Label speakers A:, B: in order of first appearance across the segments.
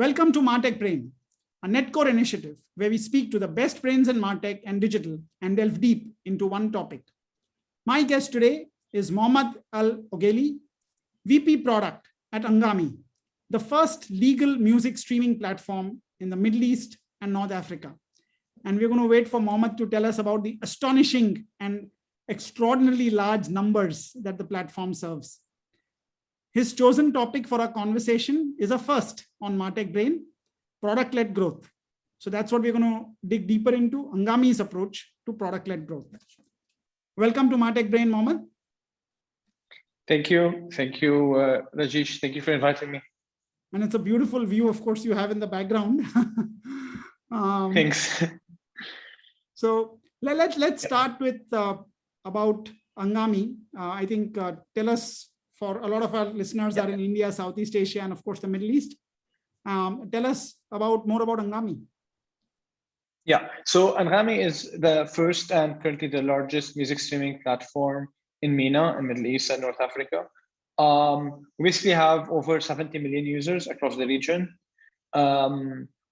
A: Welcome to MartechBrain, a NetCore initiative where we speak to the best brains in MarTech and digital and delve deep into one topic. My guest today is Mohammed Al Ogaily, VP Product at Anghami, the first legal music streaming platform in the Middle East and North Africa. And we're going to wait for Mohammed to tell us about the astonishing and extraordinarily large numbers that the platform serves. His chosen topic for our conversation is a first on MartechBrain, product-led growth. So that's what we're going to dig deeper into, Anghami's approach to product-led growth. Welcome to MartechBrain, Mohammed.
B: Thank you. Thank you, Rajesh. Thank you for inviting me.
A: And it's a beautiful view, of course, you have in the background.
B: Thanks.
A: So let's start with about Anghami. I think tell us, for a lot of our listeners are in India, Southeast Asia, and of course the Middle East. Tell us more about Anghami.
B: Yeah, so Anghami is the first and currently the largest music streaming platform in MENA, in Middle East and North Africa. We basically have over 70 million users across the region.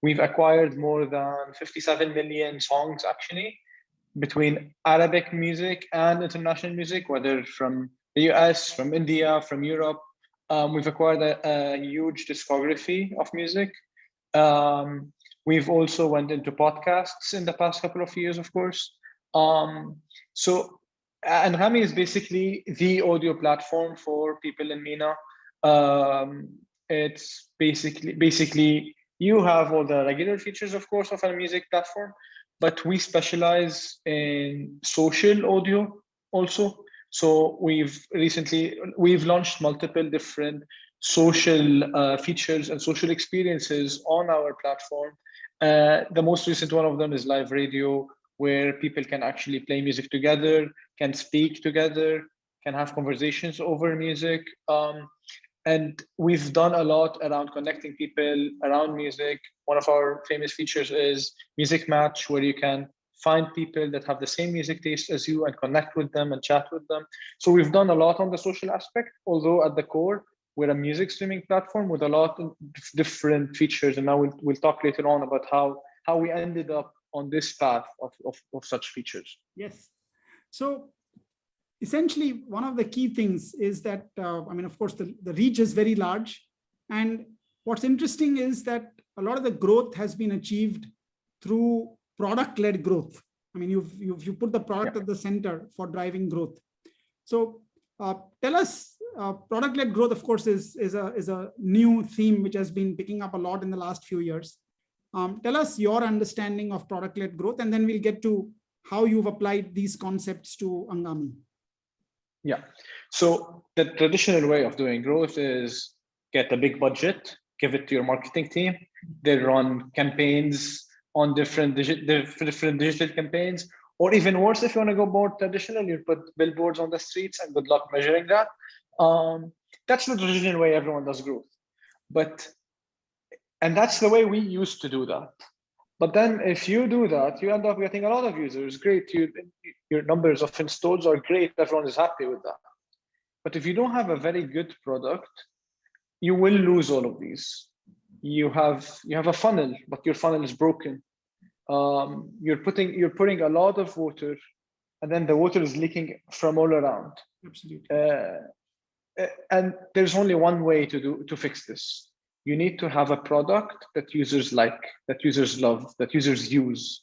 B: We've acquired more than 57 million songs actually, between Arabic music and international music, whether from the US, from India, from Europe. We've acquired a huge discography of music. We've also went into podcasts in the past couple of years, of course. So Anghami is basically the audio platform for people in MENA. It's basically you have all the regular features, of course, of a music platform, but we specialize in social audio also. So we've launched multiple different social features and social experiences on our platform. The most recent one of them is live radio, where people can actually play music together, can speak together, can have conversations over music. And we've done a lot around connecting people around music. One of our famous features is Music Match, where you can find people that have the same music taste as you and connect with them and chat with them. So we've done a lot on the social aspect, although at the core, we're a music streaming platform with a lot of different features. And now we'll talk later on about how we ended up on this path of such features.
A: Yes. So essentially, one of the key things is that, of course, the reach is very large. And what's interesting is that a lot of the growth has been achieved through product-led growth. I mean, you put the product at the center for driving growth. So tell us, product-led growth, of course, is a new theme which has been picking up a lot in the last few years. Tell us your understanding of product-led growth, and then we'll get to how you've applied these concepts to Anghami.
B: Yeah, so the traditional way of doing growth is get a big budget, give it to your marketing team. They run campaigns on different digital campaigns, or even worse, if you want to go more traditional, you put billboards on the streets and good luck measuring that. That's the traditional way everyone does growth. And that's the way we used to do that. But then if you do that, you end up getting a lot of users. Great, your numbers of installs are great. Everyone is happy with that. But if you don't have a very good product, you will lose all of these. You have a funnel, but your funnel is broken. You're putting a lot of water, and then the water is leaking from all around.
A: Absolutely.
B: And there's only one way to fix this. You need to have a product that users like, that users love, that users use.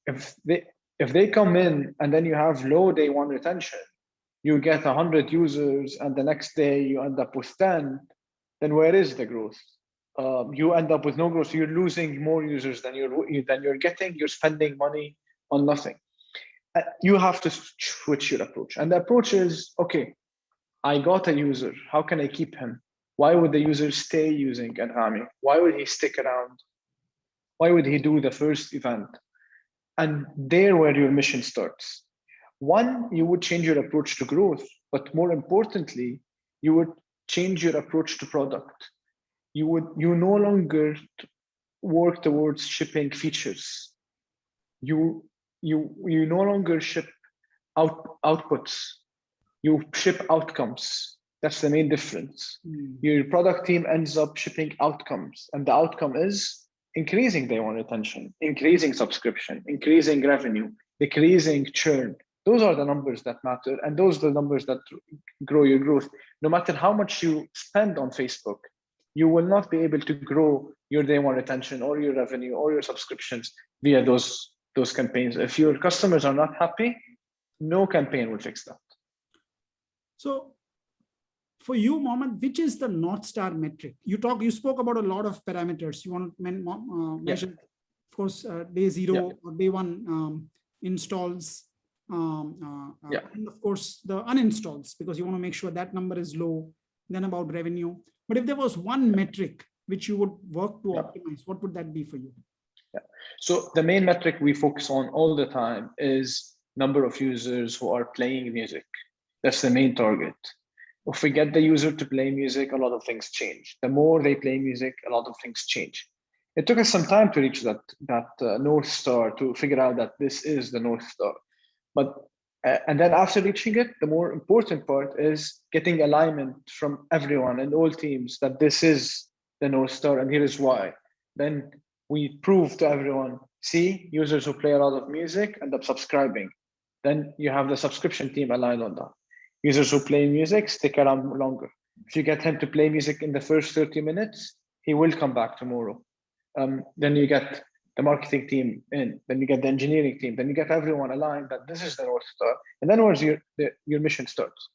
B: If they come in and then you have low day one retention, you get 100 users and the next day you end up with 10, then where is the growth? You end up with no growth. You're losing more users than you're getting. You're spending money on nothing. You have to switch your approach. And the approach is, okay, I got a user. How can I keep him? Why would the user stay using Anghami? Why would he stick around? Why would he do the first event? And there where your mission starts. One, you would change your approach to growth, but more importantly, you would change your approach to product. You no longer work towards shipping features. You no longer ship outputs. You ship outcomes That's the main difference.
A: Mm.
B: Your product team ends up shipping outcomes, and the outcome is increasing day one retention, increasing subscription, increasing revenue, decreasing churn. Those are the numbers that matter, and those are the numbers that grow your growth. No matter how much you spend on Facebook, you will not be able to grow your day one retention or your revenue or your subscriptions via those campaigns. If your customers are not happy, no campaign will fix that.
A: So for you, Mohammed, which is the North Star metric? You spoke about a lot of parameters. You want to measure, of course, day zero or day one installs, and of course the uninstalls, because you want to make sure that number is low. Then about revenue. But if there was one metric which you would work to optimize, what would that be for you?
B: So the main metric we focus on all the time is number of users who are playing music. That's the main target. If we get the user to play music, a lot of things change. The more they play music, a lot of things change. It took us some time to reach that North Star, to figure out that this is the North Star. But and then after reaching it, the more important part is getting alignment from everyone and all teams that this is the North Star, and here is why. Then we prove to everyone, see, users who play a lot of music end up subscribing. Then you have the subscription team aligned on that. Users who play music stick around longer. If you get him to play music in the first 30 minutes, he will come back tomorrow. Then you get the marketing team in, then you get the engineering team, then you get everyone aligned that this is the North Star. And then where's your mission starts.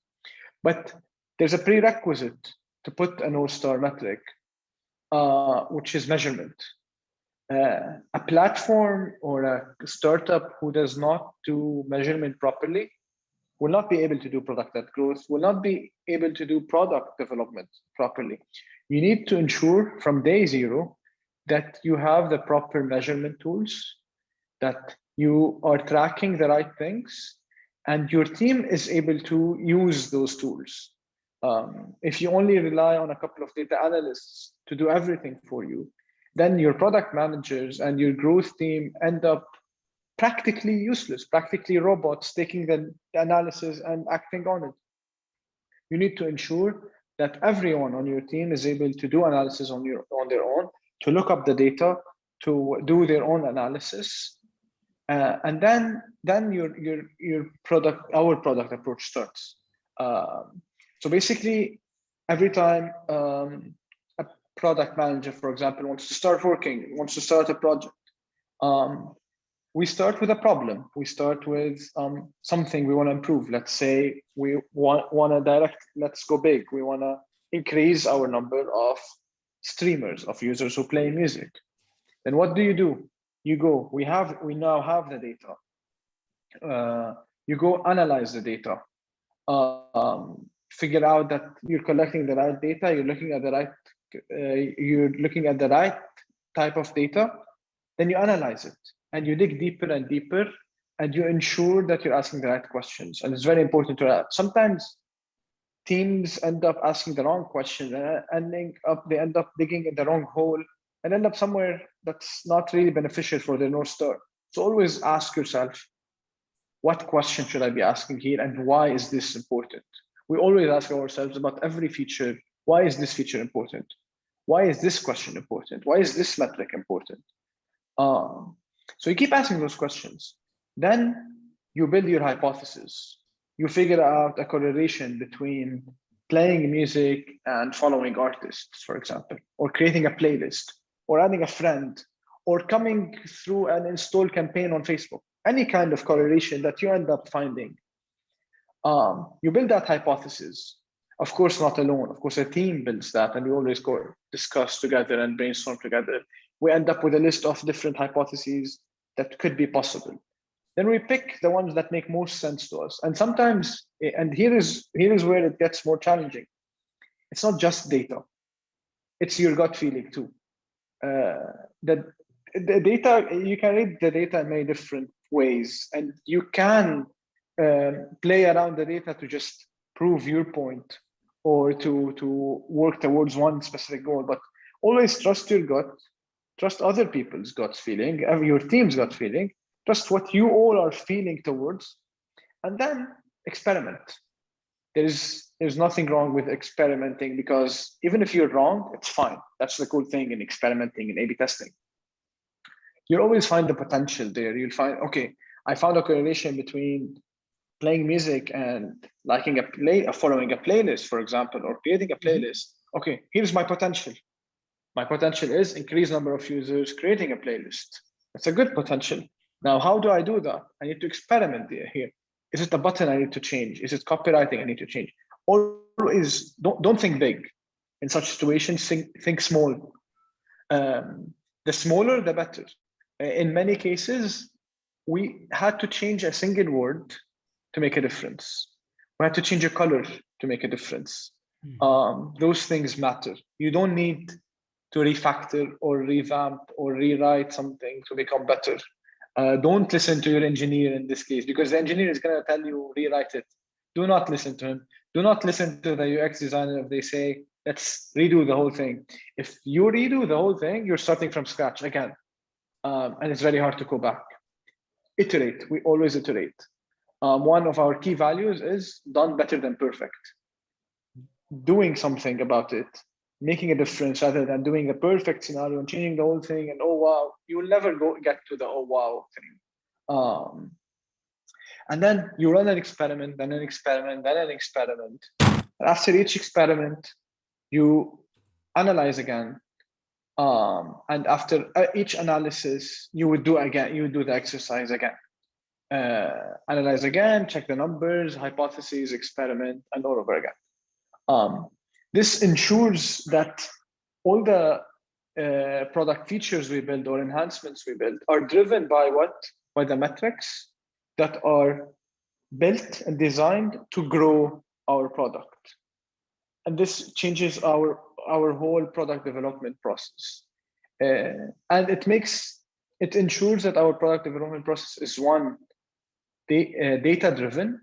B: But there's a prerequisite to put a North Star metric, which is measurement. A platform or a startup who does not do measurement properly will not be able to do product-led growth, will not be able to do product development properly. You need to ensure from day zero that you have the proper measurement tools, that you are tracking the right things, and your team is able to use those tools. If you only rely on a couple of data analysts to do everything for you, then your product managers and your growth team end up practically useless, practically robots taking the analysis and acting on it. You need to ensure that everyone on your team is able to do analysis on their own, to look up the data, to do their own analysis, and then our product approach starts. So basically, every time a product manager, for example, wants to start a project, we start with a problem. We start with something we want to improve. Let's say we want to let's go big. We want to increase our number of streamers, of users who play music. Then what do? You go, we now have the data. You go analyze the data. Figure out that you're collecting the right data, you're looking at the right type of data, then you analyze it and you dig deeper and deeper, and you ensure that you're asking the right questions. And it's very important to that. Sometimes teams end up asking the wrong question and they end up digging in the wrong hole and end up somewhere that's not really beneficial for the North Star. So always ask yourself, what question should I be asking here, and why is this important? We always ask ourselves about every feature, why is this feature important? Why is this question important? Why is this metric important? So you keep asking those questions. Then you build your hypothesis. You figure out a correlation between playing music and following artists, for example, or creating a playlist, or adding a friend, or coming through an install campaign on Facebook. Any kind of correlation that you end up finding. You build that hypothesis. Of course, not alone. Of course, a team builds that, and we always discuss together and brainstorm together. We end up with a list of different hypotheses that could be possible. Then we pick the ones that make most sense to us. And sometimes, and here is where it gets more challenging. It's not just data. It's your gut feeling too. The data, you can read the data in many different ways, and you can play around the data to just prove your point or to work towards one specific goal. But always trust your gut, trust other people's gut feeling, your team's gut feeling, trust what you all are feeling towards, and then experiment. There is there's nothing wrong with experimenting, because even if you're wrong, it's fine. That's the cool thing in experimenting and A/B testing. You'll always find the potential there. You'll find, okay, I found a correlation between playing music and liking following a playlist, for example, or creating a playlist. Okay, here's my potential. My potential is increase number of users creating a playlist. That's a good potential. Now, how do I do that? I need to experiment here. Is it a button I need to change? Is it copywriting I need to change? Always don't think big. In such situations, think small. The smaller, the better. In many cases, we had to change a single word to make a difference. We had to change a color to make a difference. Those things matter. You don't need to refactor or revamp or rewrite something to become better. Don't listen to your engineer in this case, because the engineer is going to tell you rewrite it. Do not listen to him. Do not listen to the UX designer if they say, let's redo the whole thing. If you redo the whole thing, you're starting from scratch again. And it's very hard to go back. Iterate. We always iterate. One of our key values is done better than perfect. Doing something about it, making a difference rather than doing a perfect scenario and changing the whole thing. And oh wow, you will never get to the oh wow thing. And then you run an experiment, then an experiment, then an experiment. And after each experiment, you analyze again. And after each analysis, you would do the exercise again. Analyze again, check the numbers, hypotheses, experiment, and all over again. This ensures that all the product features we build or enhancements we build are driven by what? By the metrics that are built and designed to grow our product. And this changes our whole product development process. And it ensures that our product development process is one, data driven,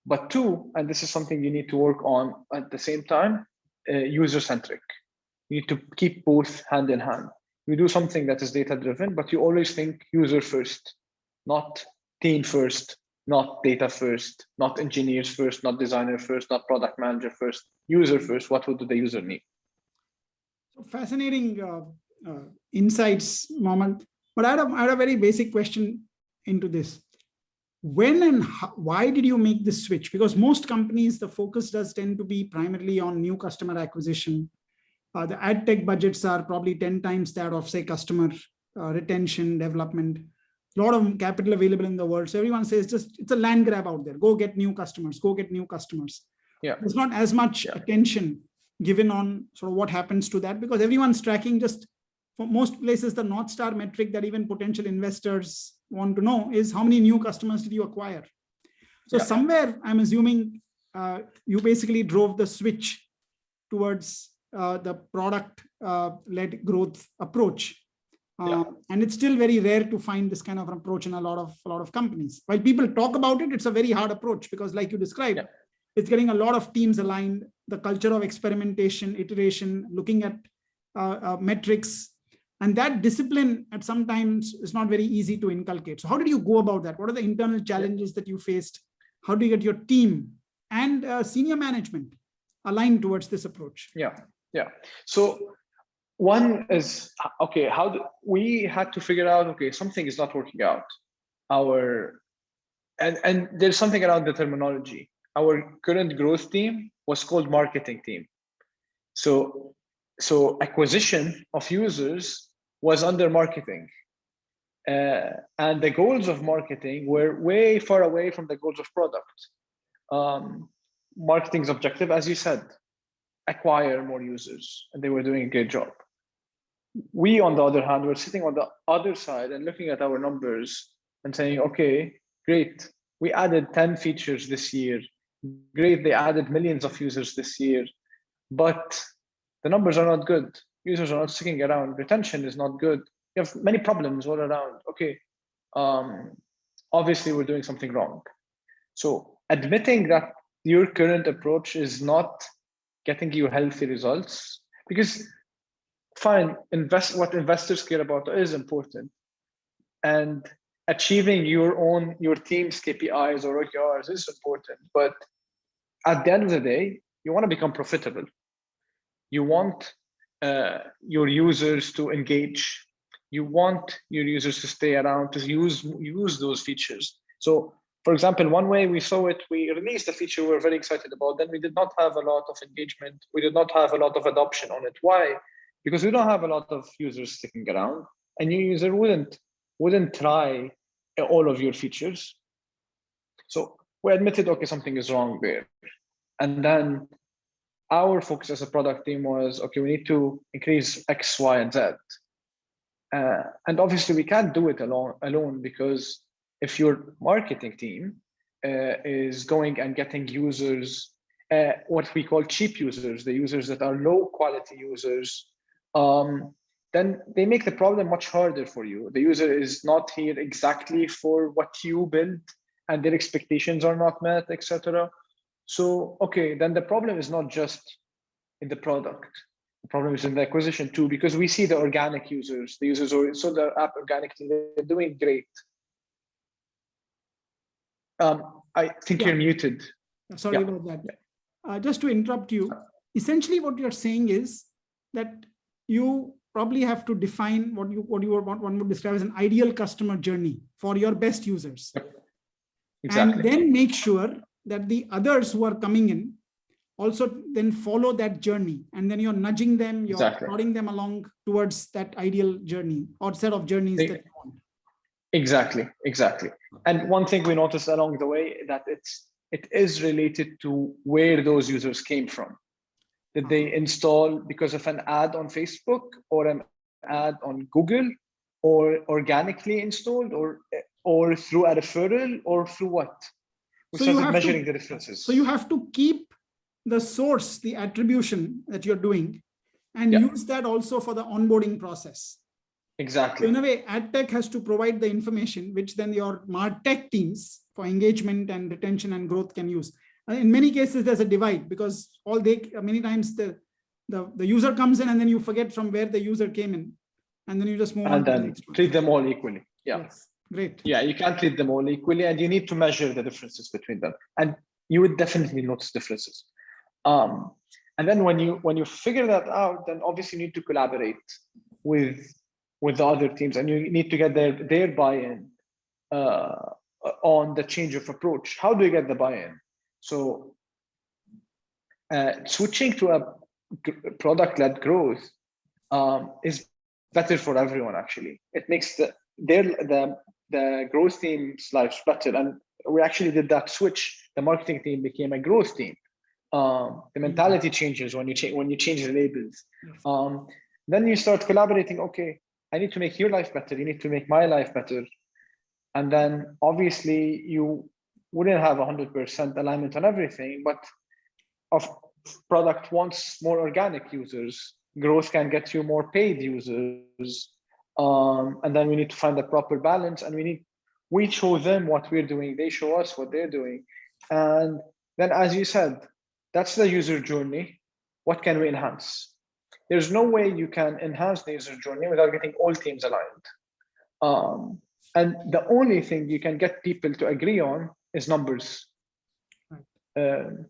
B: but two, and this is something you need to work on at the same time, user centric. You need to keep both hand in hand. You do something that is data driven, but you always think user first, not team first, not data first, not engineers first, not designer first, not product manager first, user first. What would the user need?
A: So fascinating insights, Mohammed. But I had a very basic question into this. When and why did you make this switch? Because most companies, the focus does tend to be primarily on new customer acquisition. The ad tech budgets are probably 10 times that of, say, customer retention, development. A lot of capital available in the world. So everyone says it's a land grab out there. Go get new customers. Go get new customers.
B: Yeah.
A: There's not as much attention given on sort of what happens to that, because everyone's tracking just, for most places, the North Star metric that even potential investors want to know is how many new customers did you acquire? So somewhere, I'm assuming you basically drove the switch towards the product-led growth approach. And it's still very rare to find this kind of approach in a lot of companies. While people talk about it, it's a very hard approach because, like you described, it's getting a lot of teams aligned, the culture of experimentation, iteration, looking at metrics. And that discipline at some times is not very easy to inculcate. So how did you go about that? What are the internal challenges that you faced? How do you get your team and senior management aligned towards this approach?
B: Yeah. So one is, okay, we had to figure out, okay, something is not working out. And there's something around the terminology. Our current growth team was called marketing team. So acquisition of users was under marketing. And the goals of marketing were way far away from the goals of product. Marketing's objective, as you said, acquire more users, and they were doing a great job. We, on the other hand, were sitting on the other side and looking at our numbers and saying, okay, great, we added 10 features this year. Great, they added millions of users this year, but the numbers are not good. Users are not sticking around. Retention is not good. You have many problems all around. Okay, obviously we're doing something wrong. So admitting that your current approach is not getting you healthy results, because fine, what investors care about is important, and achieving your team's KPIs or OKRs is important, but at the end of the day, you want to become profitable. You want your users to engage. You want your users to stay around, to use those features. So, for example, one way we saw it, we released a feature we were very excited about. Then we did not have a lot of engagement. We did not have a lot of adoption on it. Why? Because we don't have a lot of users sticking around, and your user wouldn't try all of your features. So we admitted, okay, something is wrong there. And then our focus as a product team was, okay, we need to increase X, Y, and Z. And obviously we can't do it alone, because if your marketing team is going and getting users, what we call cheap users, the users that are low quality users, then they make the problem much harder for you. The user is not here exactly for what you build, and their expectations are not met, etc. So, okay, then the problem is not just in the product. The problem is in the acquisition too, because we see the organic users, the users who saw the app organically, they're doing great. I think you're muted.
A: Sorry about that. Just to interrupt you, essentially what you're saying is that you probably have to define what one would describe as an ideal customer journey for your best users. Exactly. And then make sure that the others who are coming in also then follow that journey, and then you're nudging them, you're prodding them along towards that ideal journey or set of journeys that you want. Exactly.
B: And one thing we noticed along the way that it is related to where those users came from. Did they install because of an ad on Facebook, or an ad on Google, or organically installed, or through a referral, or through what? We started measuring the differences.
A: So you have to keep the source, the attribution that you're doing, and use that also for the onboarding process.
B: Exactly.
A: So in a way, AdTech has to provide the information which then your MarTech teams for engagement and retention and growth can use. In many cases, there's a divide, because many times the user comes in and then you forget from where the user came in, and then you just move on.
B: And then treat them all equally. Yeah.
A: Yes. Great.
B: Yeah, you can't treat them all equally, and you need to measure the differences between them. And you would definitely notice differences. And then when you figure that out, then obviously you need to collaborate with the other teams, and you need to get their buy-in on the change of approach. How do you get the buy-in? So switching to a product-led growth is better for everyone. Actually, it makes the growth team's lives better. And we actually did that switch. The marketing team became a growth team. The mentality changes when you change the labels. Then you start collaborating. Okay, I need to make your life better. You need to make my life better. And then obviously you wouldn't have 100% alignment on everything, but of product wants more organic users. Growth can get you more paid users. And then we need to find the proper balance, and we show them what we're doing. They show us what they're doing. And then, as you said, that's the user journey. What can we enhance? There's no way you can enhance the user journey without getting all teams aligned. And the only thing you can get people to agree on is numbers. And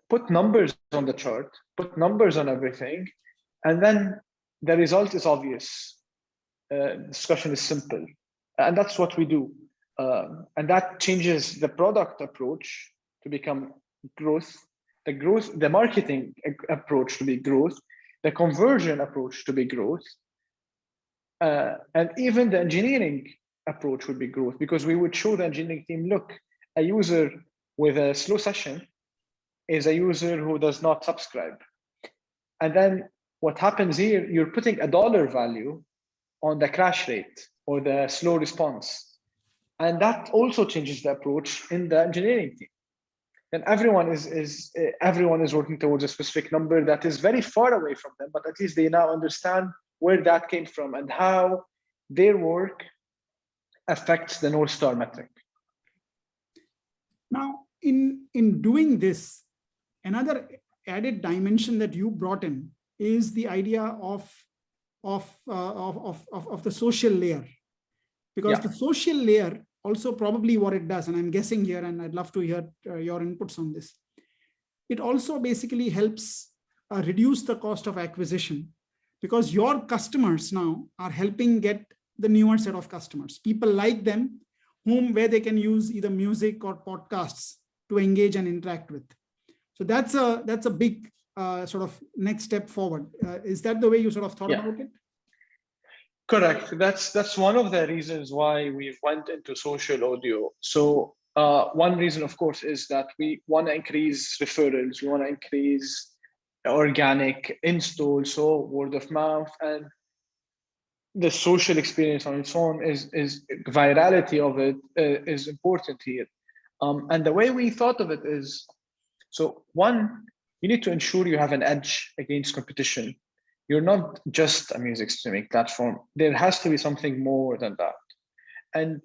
B: put numbers on the chart, put numbers on everything, and then the result is obvious. Discussion is simple. And that's what we do. And that changes the product approach to become growth, the marketing approach to be growth, the conversion approach to be growth, and even the engineering approach would be growth, because we would show the engineering team, look, a user with a slow session is a user who does not subscribe. And then what happens here, you're putting a dollar value on the crash rate or the slow response. And that also changes the approach in the engineering team. And everyone is working towards a specific number that is very far away from them, but at least they now understand where that came from and how their work affects the North Star metric.
A: Now, in doing this, another added dimension that you brought in is the idea of the social layer, because the social layer also probably what it does, and I'm guessing here, and I'd love to hear your inputs on this, it also basically helps reduce the cost of acquisition, because your customers now are helping get the newer set of customers, people like them, where they can use either music or podcasts to engage and interact with. So that's a big sort of next step forward. Is that the way you sort of thought about it?
B: Correct. That's one of the reasons why we went into social audio. So one reason, of course, is that we want to increase referrals. We want to increase organic install, so word of mouth, and the social experience on its own is virality of it is important here. And the way we thought of it is, so one, you need to ensure you have an edge against competition. You're not just a music streaming platform. There has to be something more than that. And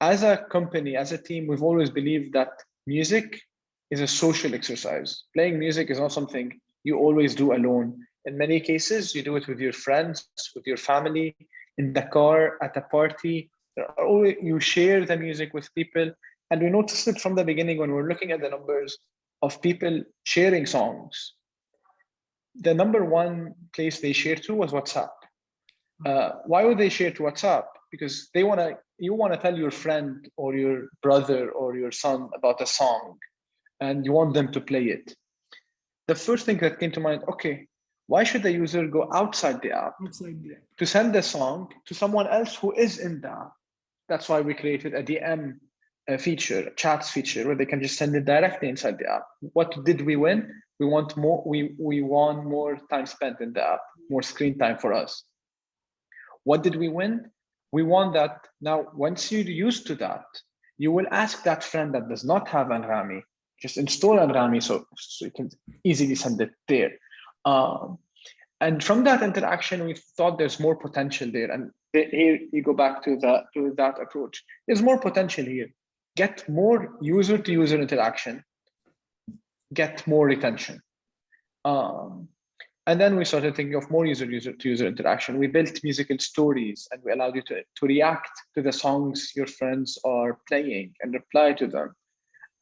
B: as a company, as a team, we've always believed that music is a social exercise. Playing music is not something you always do alone. In many cases, you do it with your friends, with your family, in the car, at a party. You share the music with people. And we noticed it from the beginning when we're looking at the numbers of people sharing songs. The number one place they share to was WhatsApp. Why would they share to WhatsApp? Because you want to tell your friend or your brother or your son about a song, and you want them to play it. The first thing that came to mind, okay, why should the user go outside the app to send the song to someone else who is in the app? That's why we created a DM feature, a chats feature, where they can just send it directly inside the app. What did we win? We want more. We want more time spent in the app, more screen time for us. What did we win? We won that now. Once you're used to that, you will ask that friend that does not have Anghami, just install Anghami so you can easily send it there. And from that interaction, we thought there's more potential there. And here you go back to that approach. There's more potential here. Get more user-to-user interaction, get more retention. And then we started thinking of more user-to-user interaction. We built musical stories, and we allowed you to react to the songs your friends are playing and reply to them.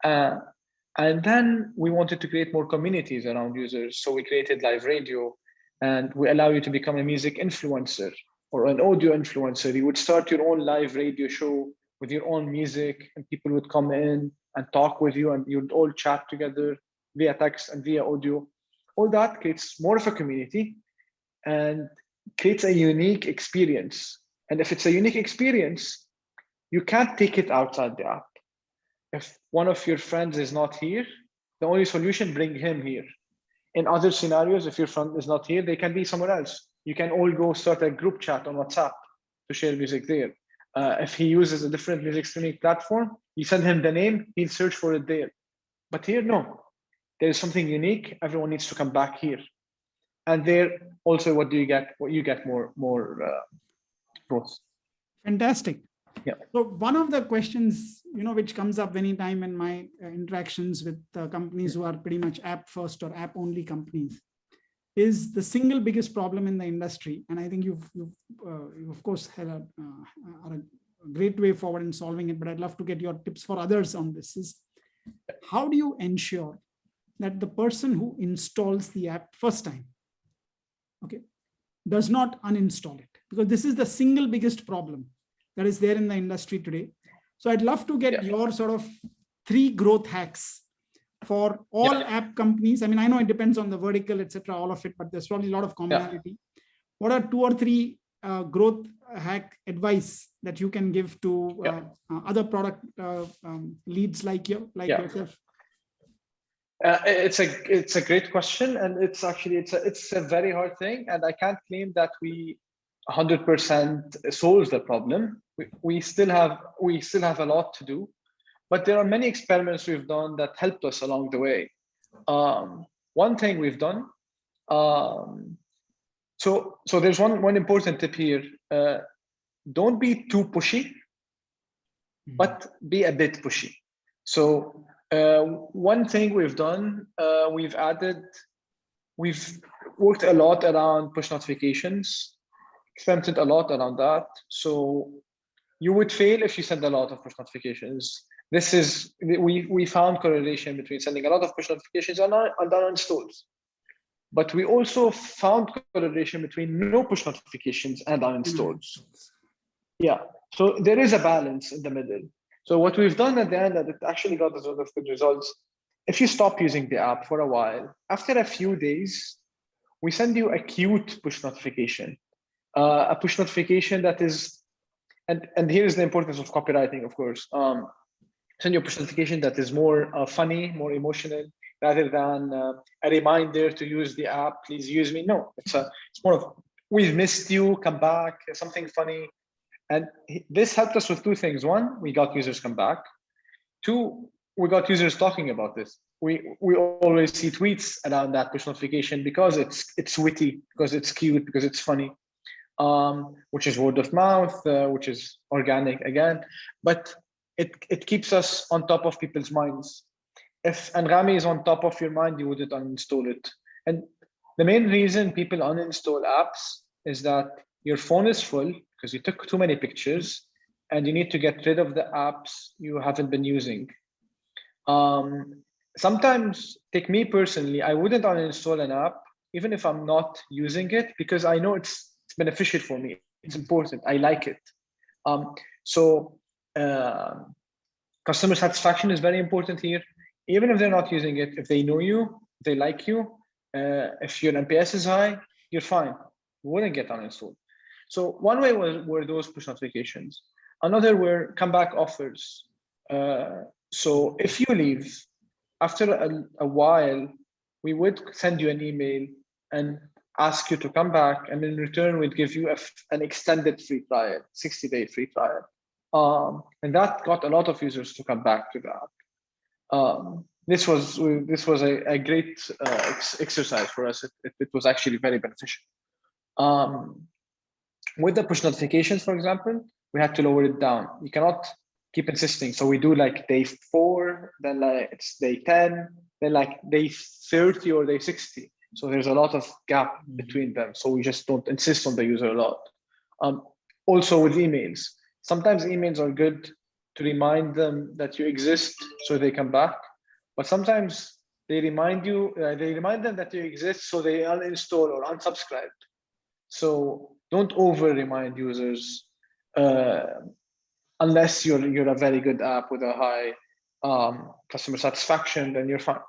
B: And then we wanted to create more communities around users. So we created live radio, and we allow you to become a music influencer or an audio influencer. You would start your own live radio show with your own music, and people would come in and talk with you, and you'd all chat together via text and via audio. All that creates more of a community and creates a unique experience. And if it's a unique experience, you can't take it outside the app. If one of your friends is not here, the only solution, bring him here. In other scenarios, if your friend is not here, they can be somewhere else. You can all go start a group chat on WhatsApp to share music there. If he uses a different music streaming platform, you send him the name, he'll search for it there. But here, no. There is something unique. Everyone needs to come back here. And there also, what do you get? Well, you get more growth.
A: Fantastic.
B: Yeah.
A: So one of the questions, which comes up any time in my interactions with companies who are pretty much app first or app only companies, is the single biggest problem in the industry. And I think you've of course had a great way forward in solving it, but I'd love to get your tips for others on this. Is how do you ensure that the person who installs the app first time, okay, does not uninstall it? Because this is the single biggest problem that is there in the industry today. So I'd love to get your sort of 3 growth hacks for all app companies. I mean, I know it depends on the vertical, etc., all of it, but there's probably a lot of commonality. What are 2 or 3 growth hack advice that you can give to other product leads like yourself?
B: It's a great question, and it's a very hard thing, and I can't claim that we 100% solve the problem. We still have a lot to do, but there are many experiments we've done that helped us along the way. One thing we've done, so there's one important tip here. Don't be too pushy, but be a bit pushy. So one thing we've done, we've worked a lot around push notifications, experimented a lot around that. So you would fail if you send a lot of push notifications. we found correlation between sending a lot of push notifications and uninstalls. But we also found correlation between no push notifications and uninstalls. Yeah, so there is a balance in the middle. So what we've done at the end, that it actually got us a lot of good results. If you stop using the app for a while, after a few days, we send you a cute push notification, a push notification that is, and here is the importance of copywriting, of course. Send you a push notification that is more funny, more emotional, rather than a reminder to use the app. Please use me. No, it's more of, we've missed you. Come back. Something funny. And this helped us with two things. One, we got users come back. Two, we got users talking about this. We always see tweets around that push notification because it's witty, because it's cute, because it's funny, which is word of mouth, which is organic again. But it keeps us on top of people's minds. If Anghami is on top of your mind, you wouldn't uninstall it. And the main reason people uninstall apps is that your phone is full because you took too many pictures and you need to get rid of the apps you haven't been using. Sometimes, take me personally, I wouldn't uninstall an app, even if I'm not using it, because I know it's beneficial for me. It's important. I like it. Customer satisfaction is very important here. Even if they're not using it, if they know you, they like you, if your NPS is high, you're fine. You wouldn't get uninstalled. So one way were those push notifications. Another were comeback offers. So if you leave, after a while, we would send you an email and ask you to come back, and in return, we'd give you an extended free trial, 60-day free trial. And that got a lot of users to come back to the app. This was a great exercise for us. It was actually very beneficial. With the push notifications, for example, we had to lower it down. You cannot keep insisting. So we do like day 4, then like it's day 10, then like day 30 or day 60. So there's a lot of gap between them. So we just don't insist on the user a lot. Also with emails, sometimes emails are good to remind them that you exist so they come back. But sometimes they remind them that you exist so they uninstall or unsubscribe. So don't over remind users unless you're a very good app with a high customer satisfaction, then you're fine.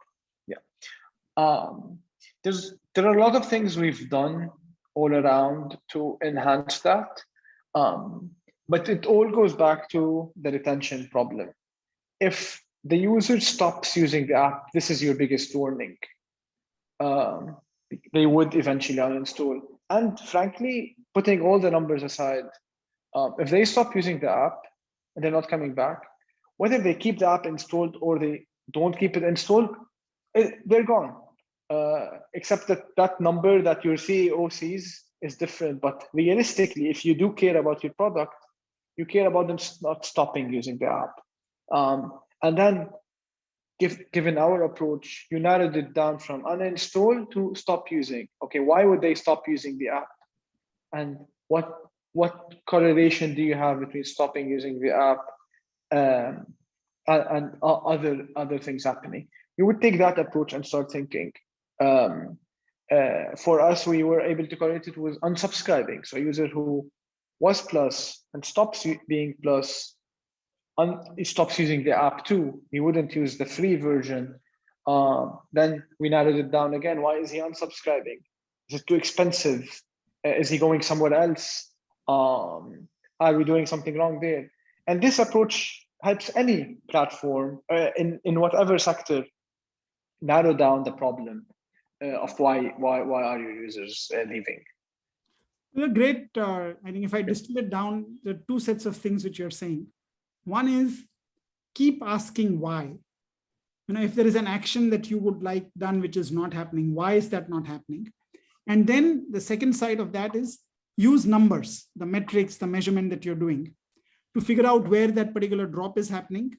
B: Yeah. There are a lot of things we've done all around to enhance that. But it all goes back to the retention problem. If the user stops using the app, this is your biggest warning. They would eventually uninstall. And frankly, putting all the numbers aside, if they stop using the app and they're not coming back, whether they keep the app installed or they don't keep it installed, they're gone. Except that number that your CEO sees is different. But realistically, if you do care about your product, you care about them not stopping using the app. And then, given our approach, you narrowed it down from uninstall to stop using. Okay, why would they stop using the app? And what correlation do you have between stopping using the app and other things happening? You would take that approach and start thinking. For us, we were able to correlate it with unsubscribing. So a user who was Plus and stops being Plus, he stops using the app too. He wouldn't use the free version. Then we narrowed it down again. Why is he unsubscribing? Is it too expensive? Is he going somewhere else? Are we doing something wrong there? And this approach helps any platform in whatever sector narrow down the problem of why are your users leaving.
A: Well, great. I think if I distill it down, there are two sets of things which you're saying. One is keep asking why. If there is an action that you would like done which is not happening, why is that not happening? And then the second side of that is use numbers, the metrics, the measurement that you're doing to figure out where that particular drop is happening.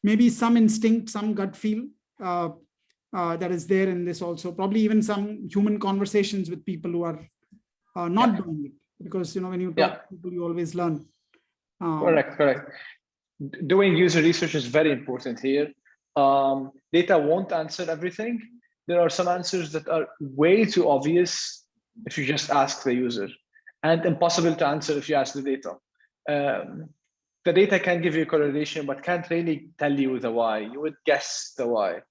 A: Maybe some instinct, some gut feel that is there in this also. Probably even some human conversations with people who are not doing it. Because when you talk to people, you always learn.
B: Correct. doing user research is very important here. Data won't answer everything. There are some answers that are way too obvious if you just ask the user, and impossible to answer if you ask the data. The data can give you a correlation, but can't really tell you the why. You would guess the why.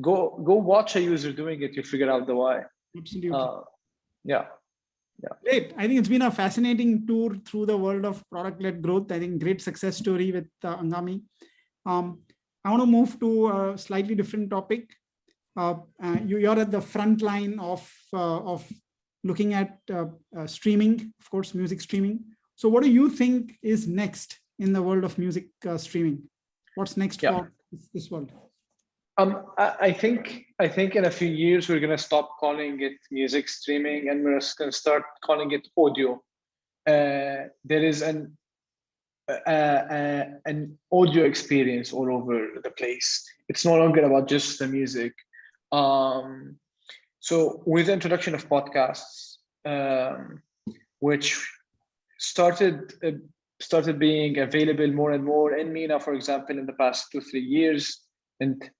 B: Go watch a user doing it. You'll figure out the why.
A: Absolutely.
B: Yeah.
A: Great. I think it's been a fascinating tour through the world of product-led growth. I think great success story with Anghami. I want to move to a slightly different topic. You're at the front line of looking at streaming, of course, music streaming. So what do you think is next in the world of music streaming? What's next for this world?
B: I think in a few years we're gonna stop calling it music streaming and we're just gonna start calling it audio. There is an audio experience all over the place. It's no longer about just the music. So with the introduction of podcasts, which started being available more and more in MENA, for example, in the past 2-3 years, and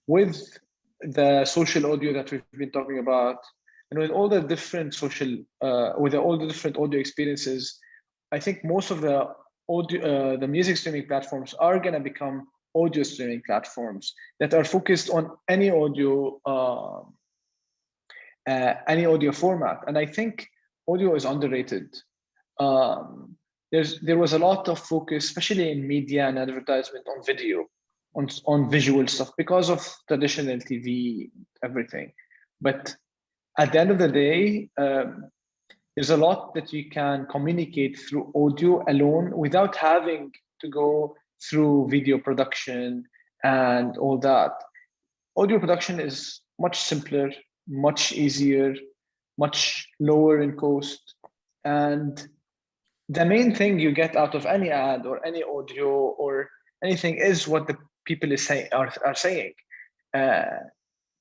B: with the social audio that we've been talking about, and with all the different different audio experiences, I think most of the audio, the music streaming platforms are going to become audio streaming platforms that are focused on any audio format. And I think audio is underrated. There was a lot of focus, especially in media and advertisement, on video, on visual stuff because of traditional TV, everything. But at the end of the day, there's a lot that you can communicate through audio alone without having to go through video production and all that. Audio production is much simpler, much easier, much lower in cost. And the main thing you get out of any ad or any audio or anything is what the people are saying.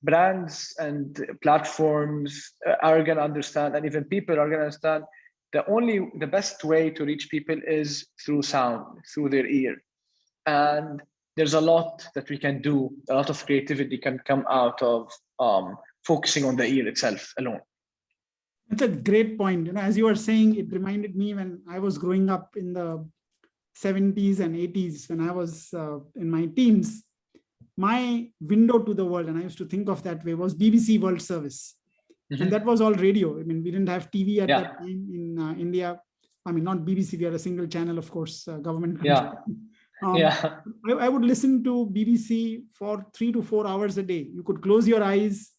B: Brands and platforms are going to understand, and even people are going to understand the best way to reach people is through sound, through their ear. And there's a lot that we can do, a lot of creativity can come out of focusing on the ear itself alone.
A: That's a great point. As you were saying, it reminded me when I was growing up in the 70s and 80s, when I was in my teens, my window to the world, and I used to think of that way, was BBC World Service. Mm-hmm. And that was all radio. I mean, we didn't have TV at that time in India. I mean, not BBC, we had a single channel, of course, government. I would listen to BBC for 3 to 4 hours a day. You could close your eyes,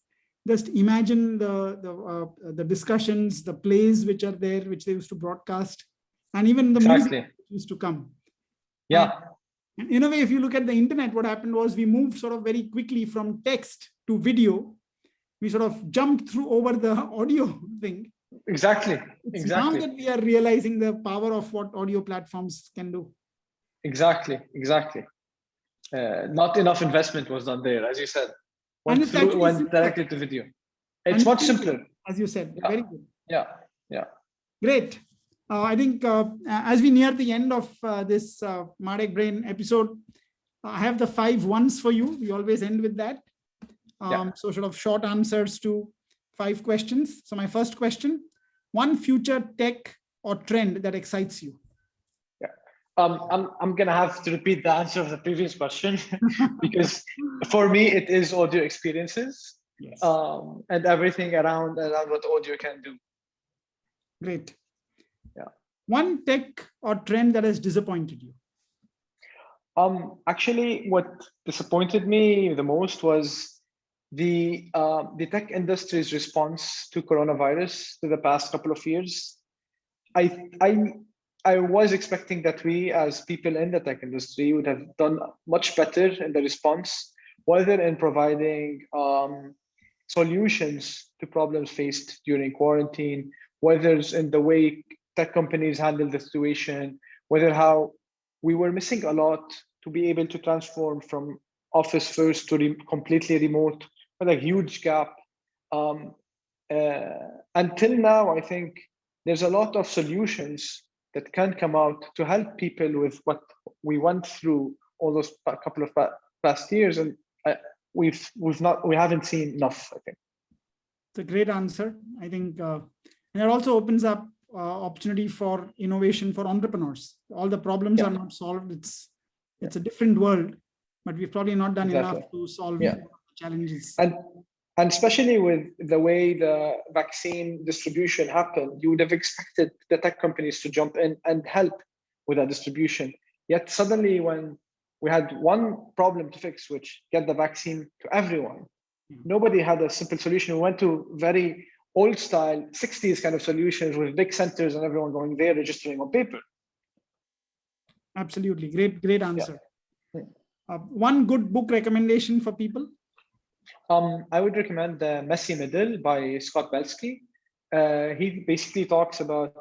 A: just imagine the discussions, the plays which are there, which they used to broadcast, and even the music used to come.
B: Yeah.
A: And in a way, if you look at the internet, what happened was we moved sort of very quickly from text to video. We sort of jumped through over the audio thing.
B: Exactly.
A: Now that we are realizing the power of what audio platforms can do. Exactly.
B: Not enough investment was done there, as you said. Went directly to video. It's much simpler.
A: As you said, very good.
B: Yeah.
A: Great. I think as we near the end of this MartechBrain episode, I have the 5 ones for you. We always end with that. So sort of short answers to 5 questions. So my first question, one future tech or trend that excites you?
B: I'm gonna have to repeat the answer of the previous question because for me it is audio experiences, and everything around what audio can do.
A: Great.
B: Yeah.
A: One tech or trend that has disappointed you?
B: Actually, what disappointed me the most was the tech industry's response to coronavirus to the past couple of years. I was expecting that we, as people in the tech industry, would have done much better in the response, whether in providing solutions to problems faced during quarantine, whether it's in the way tech companies handle the situation, whether how we were missing a lot to be able to transform from office first to completely remote, with a huge gap. Until now, I think there's a lot of solutions that can come out to help people with what we went through all those couple of past years, and we haven't seen enough, I think.
A: It's a great answer. I think, and it also opens up opportunity for innovation for entrepreneurs. All the problems are not solved. It's a different world, but we've probably not done enough to solve the challenges.
B: And especially with the way the vaccine distribution happened, you would have expected the tech companies to jump in and help with that distribution. Yet suddenly, when we had one problem to fix, which get the vaccine to everyone, nobody had a simple solution. We went to very old style 60s kind of solutions with big centers and everyone going there registering on paper.
A: Absolutely. Great answer. One good book recommendation for people?
B: I would recommend The Messy Middle by Scott Belsky. He basically talks about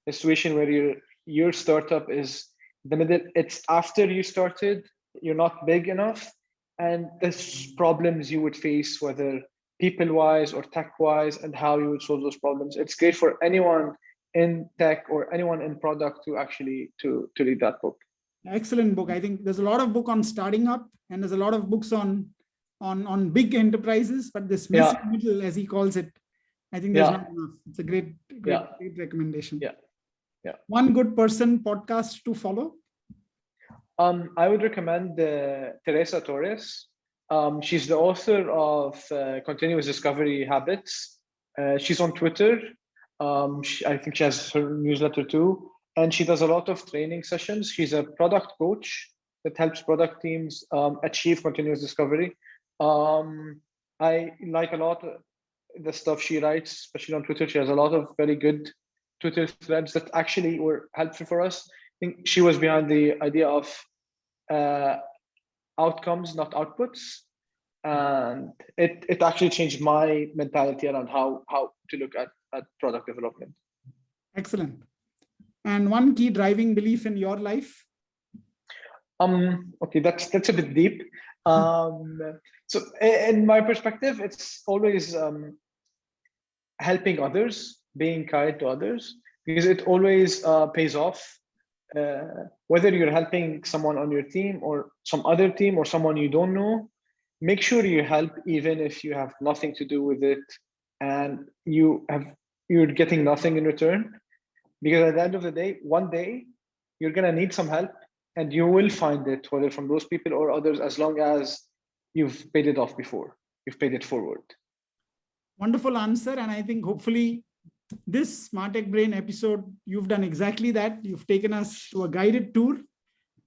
B: a situation where your startup is the middle. It's after you started, you're not big enough, and there's problems you would face, whether people-wise or tech-wise, and how you would solve those problems. It's great for anyone in tech or anyone in product to actually to read that book.
A: Excellent book. I think there's a lot of book on starting up, and there's a lot of books on big enterprises, but this messy middle, as he calls it, I think there's not enough. It's a great recommendation. One good person podcast to follow?
B: I would recommend Teresa Torres. She's the author of Continuous Discovery Habits. She's on Twitter. I think she has her newsletter too, and she does a lot of training sessions. She's a product coach that helps product teams achieve continuous discovery. I like a lot the stuff she writes, especially on Twitter. She has a lot of very good Twitter threads that actually were helpful for us. I think she was behind the idea of outcomes, not outputs. And it actually changed my mentality around how to look at product development.
A: Excellent. And one key driving belief in your life?
B: Okay, that's a bit deep. So in my perspective, it's always helping others, being kind to others, because it always pays off. Whether you're helping someone on your team or some other team or someone you don't know, make sure you help even if you have nothing to do with it and you're getting nothing in return. Because at the end of the day, one day you're gonna need some help and you will find it, whether from those people or others, as long as you've paid it off before, you've paid it forward.
A: Wonderful answer. And I think hopefully this MartechBrain episode, you've done exactly that. You've taken us to a guided tour,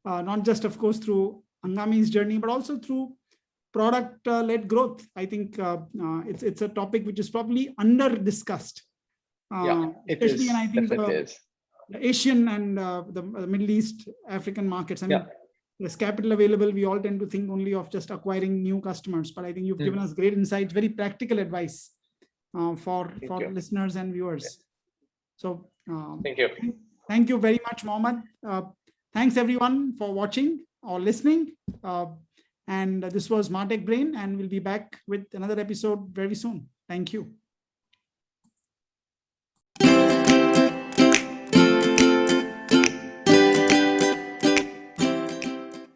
A: not just, of course, through Anghami's journey, but also through product-led growth. I think it's a topic which is probably under-discussed.
B: Especially,
A: and I think the Asian and the Middle East, African markets. I mean, there's capital available. We all tend to think only of just acquiring new customers, but I think you've given us great insights, very practical advice for listeners and viewers. So thank you very much, Mohammed. Thanks everyone for watching or listening. And this was MartechBrain, and we'll be back with another episode very soon. Thank you.